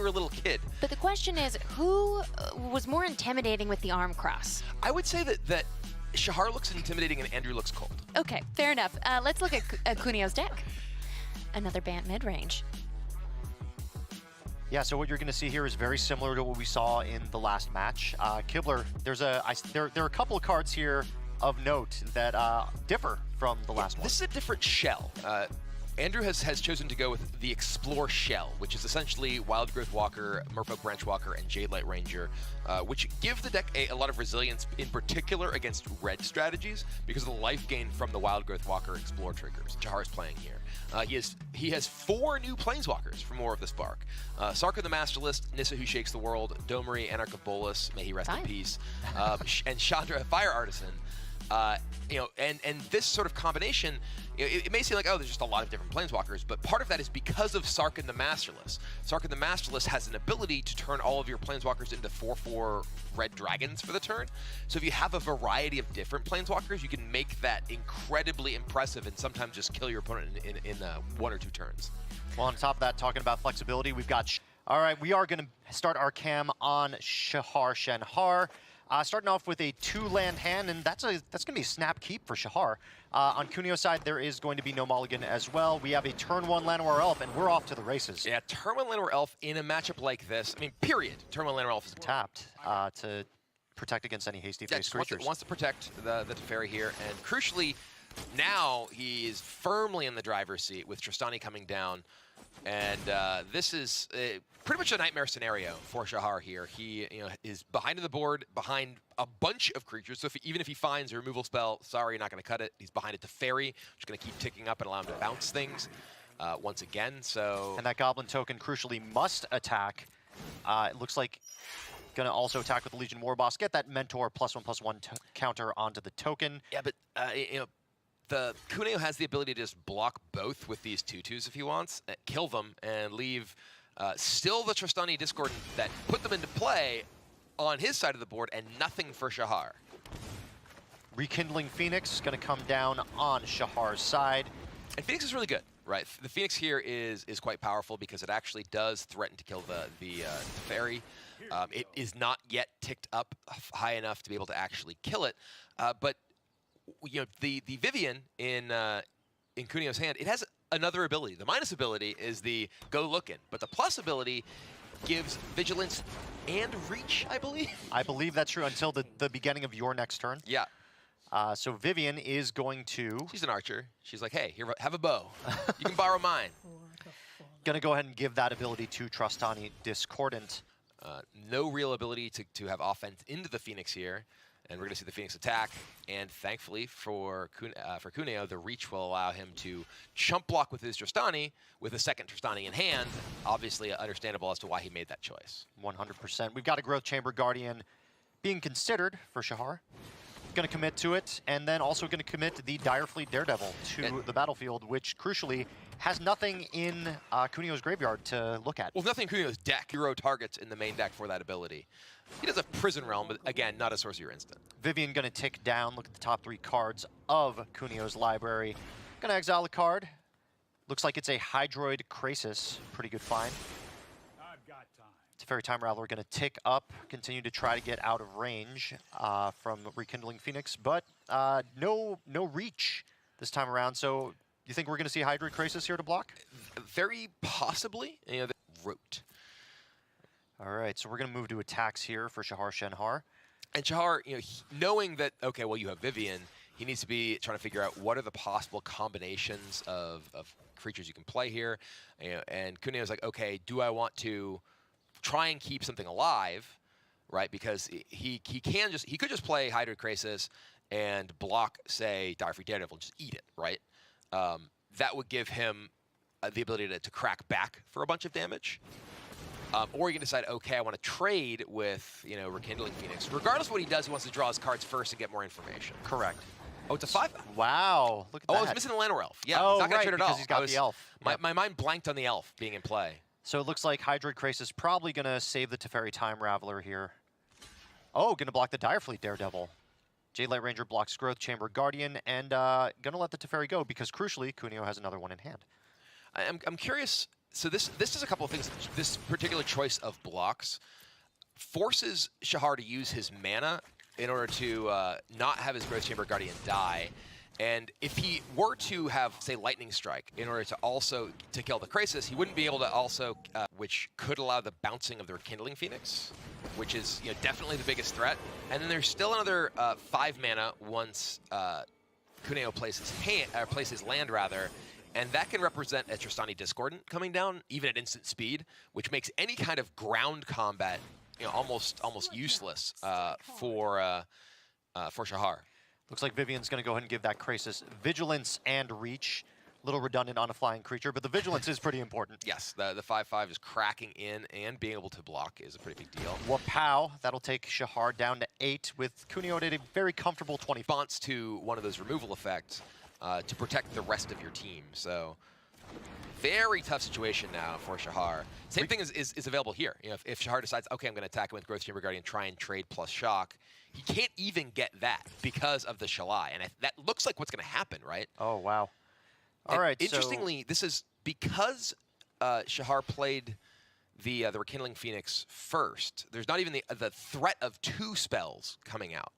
we were a little kid. But the question is, who was more intimidating with the arm cross? I would say that Shahar looks intimidating and Andrew looks cold. Okay, fair enough. Let's look at Kunio's deck. Another Bant mid-range. Yeah, so what you're going to see here is very similar to what we saw in the last match. Kibler, there are a couple of cards here of note that differ from the last one. This is a different shell. Andrew has chosen to go with the Explore shell, which is essentially Wild Growth Walker, Merfolk Branch Walker, and Jade Light Ranger, which give the deck a lot of resilience, in particular against red strategies, because of the life gain from the Wild Growth Walker Explore triggers. Shahar's playing here. He has 4 new Planeswalkers for More of the Spark. Sarkhan the Masterless, Nissa Who Shakes the World, Domri, Anarch of Bolas, may he rest in peace, and Chandra, Fire Artisan. And this sort of combination, it may seem like, oh, there's just a lot of different Planeswalkers, but part of that is because of Sarkhan the Masterless. Sarkhan the Masterless has an ability to turn all of your Planeswalkers into 4/4 red dragons for the turn. So if you have a variety of different Planeswalkers, you can make that incredibly impressive and sometimes just kill your opponent in 1 or 2 turns. Well, on top of that, talking about flexibility, we've got... All right, we are going to start our cam on Shahar SHENHAR. Starting off with a 2-land hand, and that's going to be a snap keep for Shahar. On Kunio's side, there is going to be no mulligan as well. We have a turn 1 Llanowar Elf, and we're off to the races. Yeah, turn 1 Llanowar Elf in a matchup like this, I mean, period. Turn 1 Llanowar Elf is tapped to protect against any hasty-faced creatures. Wants to protect the Teferi here, and crucially, now he is firmly in the driver's seat with Trostani coming down. And this is pretty much a nightmare scenario for Shahar here. He is behind the board, behind a bunch of creatures. So even if he finds a removal spell, sorry, you're not going to cut it. He's behind a Teferi, which is going to keep ticking up and allow him to bounce things once again. So and that Goblin token crucially must attack. It looks like going to also attack with the Legion Warboss. Get that Mentor +1/+1 counter onto the token. Yeah, but the Kunio has the ability to just block both with these 2/2s if he wants, kill them, and leave still the Trostani Discordant that put them into play on his side of the board, and nothing for Shahar. Rekindling Phoenix going to come down on Shahar's side. And Phoenix is really good, right? The Phoenix here is quite powerful because it actually does threaten to kill the Teferi. It is not yet ticked up high enough to be able to actually kill it, but the Vivian in Kunio's hand, it has another ability. The minus ability is the Go Lookin', but the plus ability gives vigilance and reach, I believe. I believe that's true until the beginning of your next turn. Yeah. So Vivian is going to... She's an archer. She's like, hey, here, have a bow. You can borrow mine. Going to go ahead and give that ability to Trostani Discordant. No real ability to have offense into the Phoenix here. And we're going to see the Phoenix attack, and thankfully for Kunio, the reach will allow him to chump block with his Trostani, with a second Trostani in hand. Obviously understandable as to why he made that choice. 100%. We've got a Growth Chamber Guardian being considered for Shahar. Going to commit to it, and then also going to commit the Direfleet Daredevil to the battlefield, which crucially has nothing in Kunio's graveyard to look at. Well, nothing in Kunio's deck. 0 targets in the main deck for that ability. He does have Prison Realm, but again, not a Sorcerer instant. Vivian going to tick down, look at the top 3 cards of Kunio's library. Going to exile a card. Looks like it's a Hydroid Krasis. Pretty good find. I've got time. Teferi Time Rattler going to tick up, continue to try to get out of range from Rekindling Phoenix, but no reach this time around. So you think we're going to see Hydroid Krasis here to block? Very possibly. The route. All right, so we're going to move to attacks here for Shahar SHENHAR. And Shahar, knowing that, okay, well, you have Vivian, he needs to be trying to figure out what are the possible combinations of creatures you can play here. And Kunio's like, okay, do I want to try and keep something alive, right? Because he could just play Hydroid Krasis and block, say, Direfleet Daredevil, just eat it, right? That would give him the ability to crack back for a bunch of damage. Or you can decide, okay, I want to trade with, Rekindling Phoenix. Regardless of what he does, he wants to draw his cards first and get more information. Correct. Oh, it's a 5? Wow, look at that. Oh, I was missing the Llanowar Elf. Yeah, oh, he's not going to trade at all. Because he's got the elf. My mind blanked on the elf being in play. So it looks like Hydroid Krasis is probably going to save the Teferi Time Raveler here. Oh, going to block the Direfleet Daredevil. Jade Light Ranger blocks Growth Chamber Guardian, and going to let the Teferi go because, crucially, Kunio has another one in hand. I'm curious So this is a couple of things. This particular choice of blocks forces Shahar to use his mana in order to not have his Growth Chamber Guardian die. And if he were to have, say, Lightning Strike in order to also to kill the Krasis, he wouldn't be able to also, which could allow the bouncing of the Rekindling Phoenix, which is definitely the biggest threat. And then there's still another 5 mana once Kunio plays his land rather, and that can represent a Tristani Discordant coming down, even at instant speed, which makes any kind of ground combat almost useless for Shahar. Looks like Vivian's going to go ahead and give that Krasis Vigilance and Reach. A little redundant on a flying creature, but the Vigilance is pretty important. Yes, the 5/5 is cracking in and being able to block is a pretty big deal. Wapow, that'll take Shahar down to 8 with Kunio at a very comfortable 20. Response to one of those removal effects to protect the rest of your team. So very tough situation now for Shahar. Same thing is available here. If Shahar decides, okay, I'm going to attack him with Growth Chamber Guardian, try and trade plus shock, he can't even get that because of the Shalai. And that looks like what's going to happen, right? Oh, wow. All right. Interestingly, this is because Shahar played the Rekindling Phoenix first. There's not even the threat of 2 spells coming out.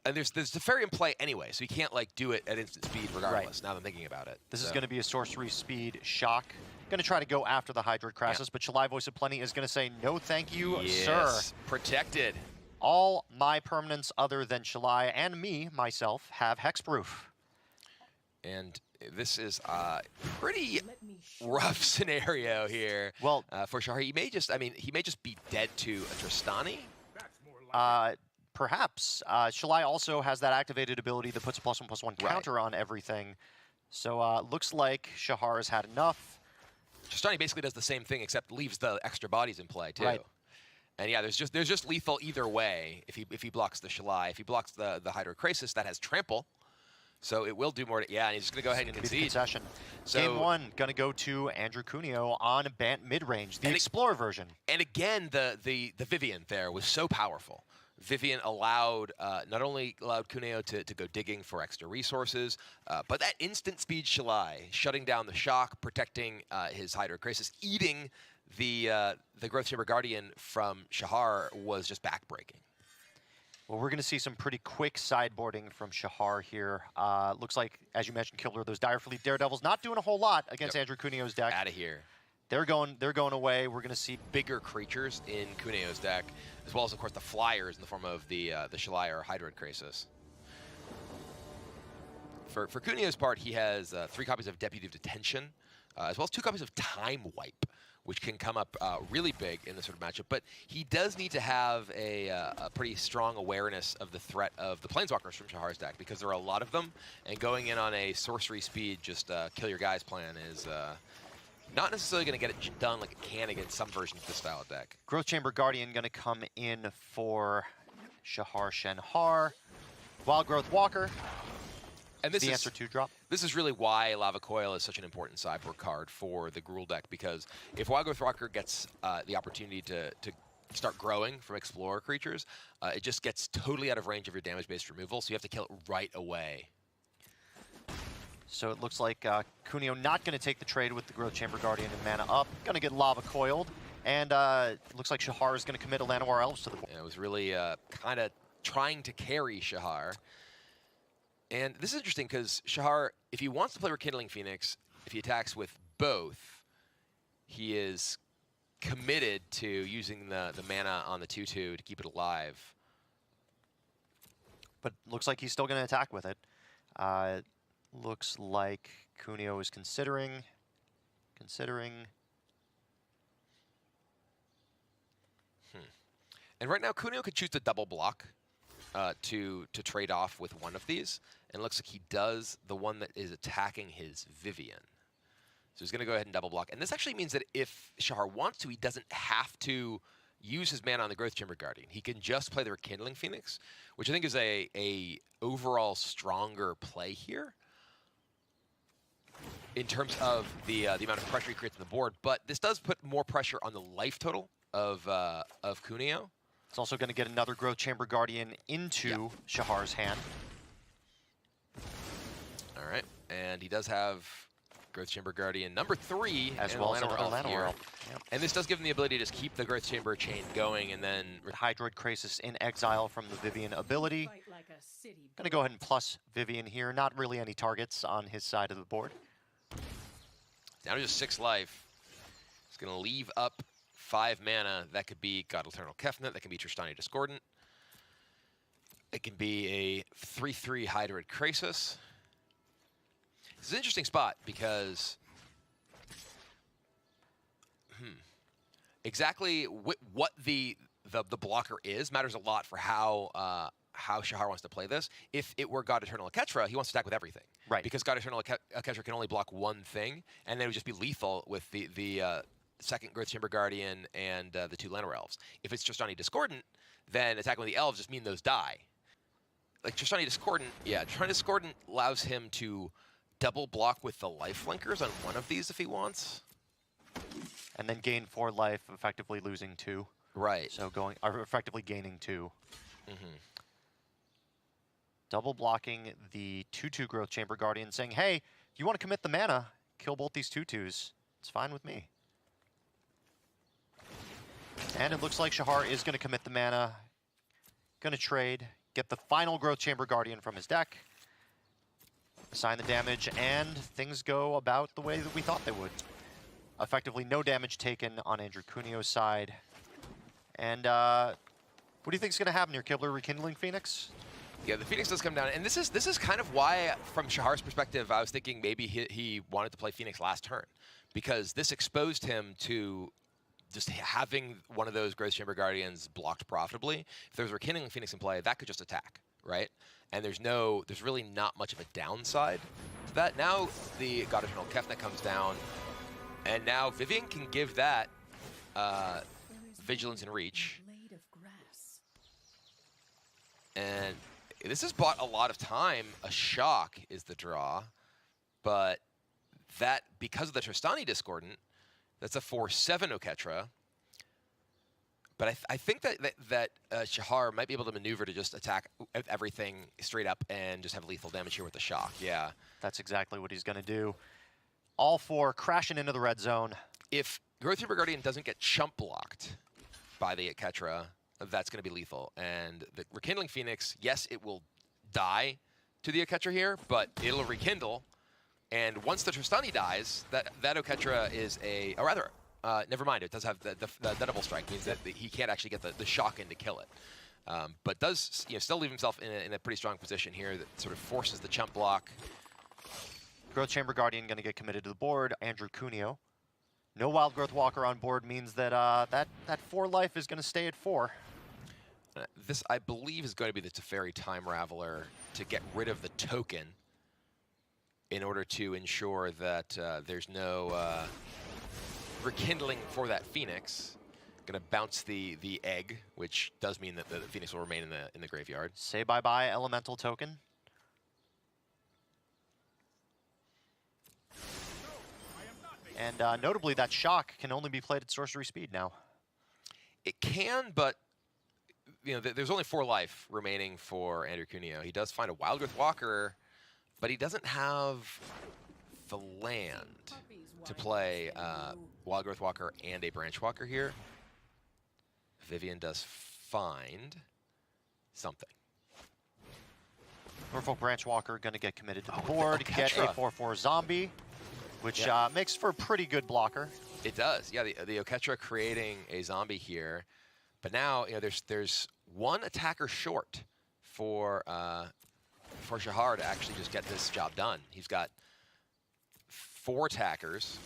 And there's the Fairy in play anyway, so he can't do it at instant speed regardless, now that I'm thinking about it. This is going to be a sorcery speed shock. Going to try to go after the Hydroid Krasis, but Shalai Voice of Plenty is going to say, no thank you, sir. Protected. All my permanents other than Shalai and me, myself, have hexproof. And this is a pretty rough scenario here. Well, for Shahar, he may just be dead to a Tristani. That's more like perhaps. Shalai also has that activated ability that puts a +1/+1 counter on everything. So looks like Shahar has had enough. Tristani basically does the same thing, except leaves the extra bodies in play too. Right. And yeah, there's just lethal either way if he blocks the Shalai. If he blocks the Hydro Krasis, that has trample. So it will do more. Yeah, and he's just going to go ahead and concede. Concession. So, Game 1 going to go to Andrew Kunio on Bant mid-range, the Explorer version. And again, the Vivian there was so powerful. Vivian allowed, not only allowed Kunio to go digging for extra resources, but that instant speed Shalai, shutting down the shock, protecting his Hydro Krasis, eating the Growth Chamber Guardian from Shahar was just backbreaking. Well, we're going to see some pretty quick sideboarding from Shahar here. Looks like, as you mentioned, Kildare, those Dire Fleet Daredevils not doing a whole lot against Andrew Kunio's deck. Out of here. They're going away. We're going to see bigger creatures in Kunio's deck, as well as, of course, the flyers in the form of the Shalai or Hydroid Krasis. For Kunio's part, he has 3 copies of Deputy of Detention, as well as 2 copies of Time Wipe, which can come up really big in this sort of matchup. But he does need to have a pretty strong awareness of the threat of the Planeswalkers from Shahar's deck, because there are a lot of them, and going in on a sorcery speed, just kill your guys plan is not necessarily going to get it done like it can against some versions of this style of deck. Growth Chamber Guardian going to come in for Shahar SHENHAR. Wild Growth Walker. And this the is answer 2-drop. This is really why Lava Coil is such an important sideboard card for the Gruul deck, because if Wild Growth Walker gets the opportunity to start growing from Explorer creatures, it just gets totally out of range of your damage-based removal, so you have to kill it right away. So it looks like Kunio not going to take the trade with the Growth Chamber Guardian and mana up. Going to get Lava Coiled. And it looks like Shahar is going to commit a Llanowar Elves to the board. Yeah, it was really kind of trying to carry Shahar. And this is interesting because Shahar, if he wants to play Rekindling Phoenix, if he attacks with both, he is committed to using the mana on the 2/2 to keep it alive. But looks like he's still going to attack with it. Looks like Kunio is considering. And right now, Kunio could choose to double block to trade off with one of these. And it looks like he does the one that is attacking his Vivian. So he's going to go ahead and double block. And this actually means that if Shahar wants to, he doesn't have to use his mana on the Growth Chamber Guardian. He can just play the Rekindling Phoenix, which I think is a overall stronger play here in terms of the amount of pressure he creates on the board. But this does put more pressure on the life total of Kunio. It's also going to get another Growth Chamber Guardian into Shahar's hand. All right, and he does have Growth Chamber Guardian number 3 as and well as Llanowar another Elf here. Llanowar Elf. Yep. And this does give them the ability to just keep the Growth Chamber chain going and then... Hydroid Krasis in exile from the Vivian ability. Gonna go ahead and plus Vivian here. Not really any targets on his side of the board. Down to just 6 life. It's gonna leave up 5 mana. That could be God Eternal Kefnet, that can be Tristani Discordant. It can be a 3/3 Hydroid Krasis. This is an interesting spot because exactly what the blocker is matters a lot for how Shahar wants to play this. If it were God Eternal Aketra, he wants to attack with everything. Right. Because God Eternal Aketra can only block one thing, and then it would just be lethal with the second Growth Chamber Guardian and the 2 Llanowar Elves. If it's Tristani Discordant, then attacking with the Elves just mean those die. Like Tristani Discordant, yeah, Tristani Discordant allows him to double block with the lifelinkers on one of these if he wants. And then gain 4 life, effectively losing 2. Right. So effectively gaining 2. Double blocking the 2/2 Growth Chamber Guardian, saying, hey, if you want to commit the mana, kill both these 2/2s. It's fine with me. And it looks like Shahar is going to commit the mana. Going to trade, get the final Growth Chamber Guardian from his deck, assign the damage, and things go about the way that we thought they would. Effectively no damage taken on Andrew Cunio's side. And what do you think is going to happen here, Kibler? Rekindling Phoenix? Yeah, the Phoenix does come down, and this is kind of why, from Shahar's perspective, I was thinking maybe he wanted to play Phoenix last turn, because this exposed him to just having one of those Growth Chamber Guardians blocked profitably. If there's Rekindling Phoenix in play, that could just attack, right? And there's really not much of a downside to that. Now the God Eternal Kefnet comes down, and now Vivian can give that Vigilance and Reach. And this has bought a lot of time. A Shock is the draw, but that, because of the Tristani Discordant, that's a 4/7 Oketra. But I think that Shahar might be able to maneuver to just attack everything straight up and just have lethal damage here with the Shock. Yeah. That's exactly what he's going to do. All 4 crashing into the red zone. If Growth Chamber Guardian doesn't get chump blocked by the Oketra, that's going to be lethal. And the Rekindling Phoenix, yes, it will die to the Oketra here, but it'll rekindle. And once the Tristani dies, that Oketra is a... Or rather, never mind, it does have the double strike, means that he can't actually get the shock in to kill it. But does still leave himself in a pretty strong position here that sort of forces the chump block. Growth Chamber Guardian going to get committed to the board. Andrew Kunio. No Wild Growth Walker on board means that that 4 life is going to stay at 4. This, I believe, is going to be the Teferi Time Raveler to get rid of the token in order to ensure that there's no rekindling for that Phoenix. Going to bounce the egg, which does mean that the Phoenix will remain in the graveyard. Say bye-bye, Elemental token. And notably, that Shock can only be played at sorcery speed now. It can, but there's only 4 life remaining for Andrew Kunio. He does find a Wild Growth Walker, but he doesn't have the land to play Wild Growth Walker and a Branch Walker here. Vivian does find something. Norfolk Branch Walker going to get committed to the board, get a 4/4 zombie, which makes for a pretty good blocker. It does, yeah. The Oketra creating a zombie here, but now there's 1 attacker short for Shahar to actually just get this job done. He's got 4 attackers,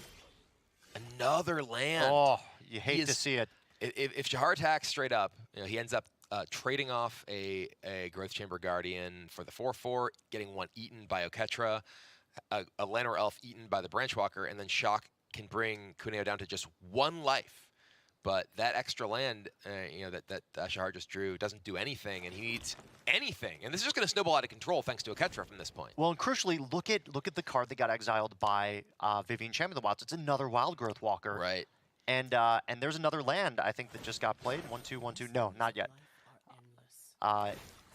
another land. Oh, you hate to see it. If Shahar attacks straight up, he ends up trading off a Growth Chamber Guardian for the 4/4, getting 1 eaten by Oketra, a Llanowar Elf eaten by the Branch Walker, and then Shock can bring Kunio down to just 1 life. But that extra land, that Shahar just drew doesn't do anything, and he needs anything. And this is just going to snowball out of control thanks to Oketra from this point. Well, and crucially, look at the card that got exiled by Vivian Champion of the Wilds. It's another Wild Growth Walker. Right. And there's another land, I think, that just got played. 1/2, 1/2. No, not yet.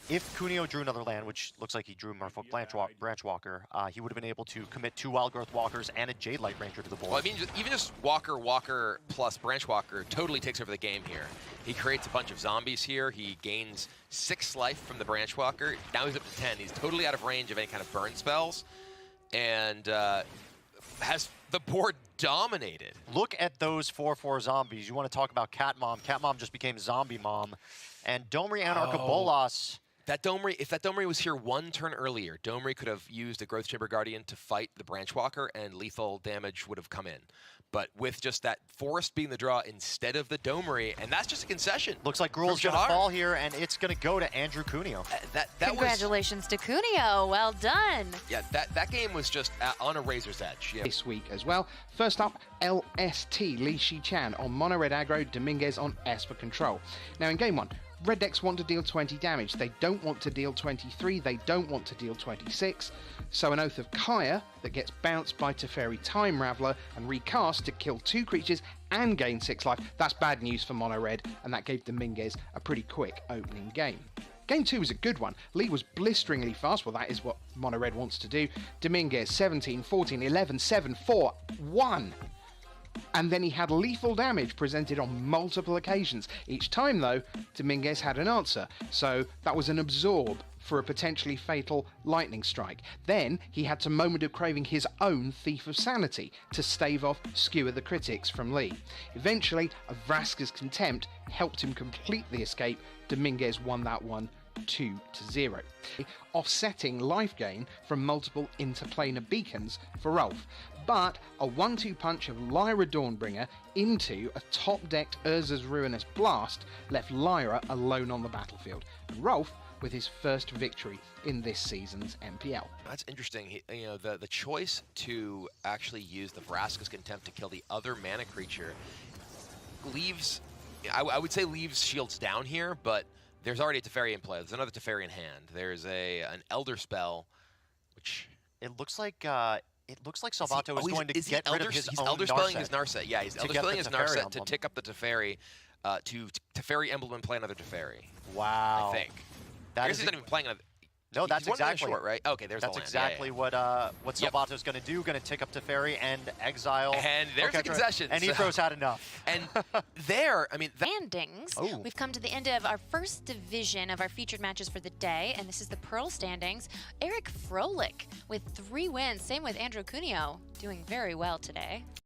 if Kunio drew another land, which looks like he drew Merfolk Branchwalker, he would have been able to commit 2 Wild Growth Walkers and a Jade Light Ranger to the board. Well, I mean, even just Walker plus Branchwalker totally takes over the game here. He creates a bunch of zombies here. He gains 6 life from the Branchwalker. Now he's up to 10. He's totally out of range of any kind of burn spells, and has the board dominated. Look at those 4/4 zombies. You want to talk about Cat Mom. Cat Mom just became Zombie Mom. And Domri Anarcha Bolas. That Domri, if that Domri was here 1 turn earlier, Domri could have used a Growth Chamber Guardian to fight the Branchwalker, and lethal damage would have come in. But with just that Forest being the draw instead of the Domri, and that's just a concession. Looks like Gruul's going to fall here, and it's going to go to Andrew Kunio. Congratulations to Kunio. Well done. Yeah, that game was just on a razor's edge. Yeah. This week as well. First up, LST, Li Shichan on mono red aggro, Dominguez on S for control. Now in game 1, red decks want to deal 20 damage. They don't want to deal 23, they don't want to deal 26. So an Oath of Kaya that gets bounced by Teferi Time Raveler and recast to kill 2 creatures and gain 6 life. That's bad news for mono red, and that gave Dominguez a pretty quick opening game. Game 2 was a good one. Lee was blisteringly fast. Well, that is what mono red wants to do. Dominguez 17, 14, 11, 7, 4, 1. And then he had lethal damage presented on multiple occasions. Each time, though, Dominguez had an answer. So that was an absorb for a potentially fatal lightning strike. Then he had to Moment of Craving his own Thief of Sanity to stave off Skewer the Critics from Lee. Eventually, a Vraska's Contempt helped him complete the escape. Dominguez won that one 2-0, offsetting life gain from multiple interplanar beacons for Rolf. But a 1-2 punch of Lyra Dawnbringer into a top-decked Urza's Ruinous Blast left Lyra alone on the battlefield, and Rolf with his first victory in this season's MPL. That's interesting. The choice to actually use the Vraska's Contempt to kill the other mana creature leaves, I would say leaves shields down here, but there's already a Teferi in play. There's another Teferi in hand. There's an Elder Spell, which it looks like Salvato is going to get rid of his own Elder Spelling Narset. his Narset. Yeah, he's Elder Spelling his Narset to tick up the Teferi, to Teferi Emblem and play another Teferi. Wow. I think. That he's not even playing another. No, that's exactly short, right? Okay, there's that's the land. exactly what Salvato's going to do. Going to tick up Teferi and exile. And there's the concession. And Ephro's had enough. And there, I mean, Standings. Oh. We've come to the end of our first division of our featured matches for the day, and this is the Pearl standings. Eric Froelich with 3 wins. Same with Andrew Kunio, doing very well today.